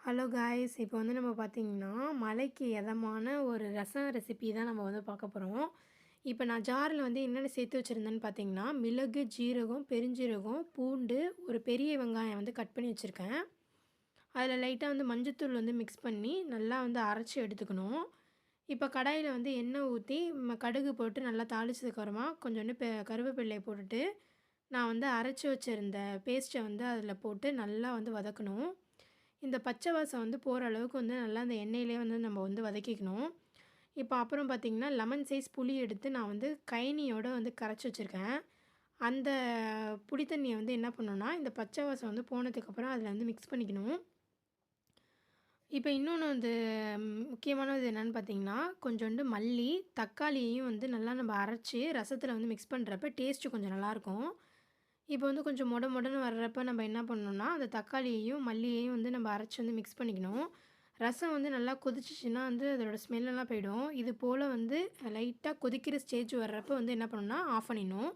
Hello guys! இப்போ வந்து நம்ம பார்த்தீங்கன்னா, மழைக்கு எதமான ஒரு ரசம் ரெசிபி தான் நம்ம வந்து பார்க்க போறோம். இப்போ நான் ஜார்ல வந்து என்னென்ன சேர்த்து வச்சுருந்தேன்னு பார்த்தீங்கன்னா, மிளகு, ஜீரகம், பெருஞ்சீரகம், பூண்டு, ஒரு பெரிய வெங்காயம் வந்து கட் பண்ணி வச்சுருக்கேன். அதில லைட்டா வந்து மஞ்சத்தூள் வந்து மிக்ஸ் பண்ணி நல்லா வந்து அரைச்சு எடுத்துக்கணும். இப்போ கடாயில வந்து எண்ணெய் ஊத்தி கடுகு போட்டு நல்லா தாளிச்சதுக்கப்புறமா கொஞ்சோண்டு கருவேப்பிலைய போட்டுட்டு, நான் வந்து அரைச்சு வச்சிருந்த பேஸ்ட்ட வந்து அதில போட்டு நல்லா வந்து வதக்கணும். இந்த பச்சை வாசம் வந்து போகிற அளவுக்கு வந்து நல்லா அந்த எண்ணெயிலே வந்து நம்ம வந்து வதக்கிக்கணும். இப்போ அப்புறம் பார்த்திங்கன்னா, லெமன் சைஸ் புளி எடுத்து நான் வந்து கைனியோட வந்து கரைச்சி வச்சுருக்கேன். அந்த புளி தண்ணிய வந்து என்ன பண்ணணும்னா, இந்த பச்சை வாசம் வந்து போனதுக்கப்புறம் அதில வந்து மிக்ஸ் பண்ணிக்கணும். இப்போ இன்னொன்று வந்து முக்கியமானது என்னென்னு பார்த்தீங்கன்னா, கொஞ்சோண்டு மல்லி, தக்காளியையும் வந்து நல்லா நம்ம அரைச்சு ரசத்தில வந்து மிக்ஸ் பண்ணுறப்ப டேஸ்ட்டு கொஞ்சம் நல்லாயிருக்கும். இப்போ வந்து கொஞ்சம் மொடன்னு வர்றப்ப நம்ம என்ன பண்ணணும்னா, அந்த தக்காளியையும், மல்லியையும் வந்து நம்ம அரைச்சு வந்து மிக்ஸ் பண்ணிக்கணும். ரசம் வந்து நல்லா கொதிச்சிச்சுன்னா வந்து அதோட ஸ்மெல்லெல்லாம் போயிடும். இது போல் வந்து லைட்டா கொதிக்கிற ஸ்டேஜ் வர்றப்ப வந்து என்ன பண்ணணும்னா, ஆஃப் பண்ணிடணும்.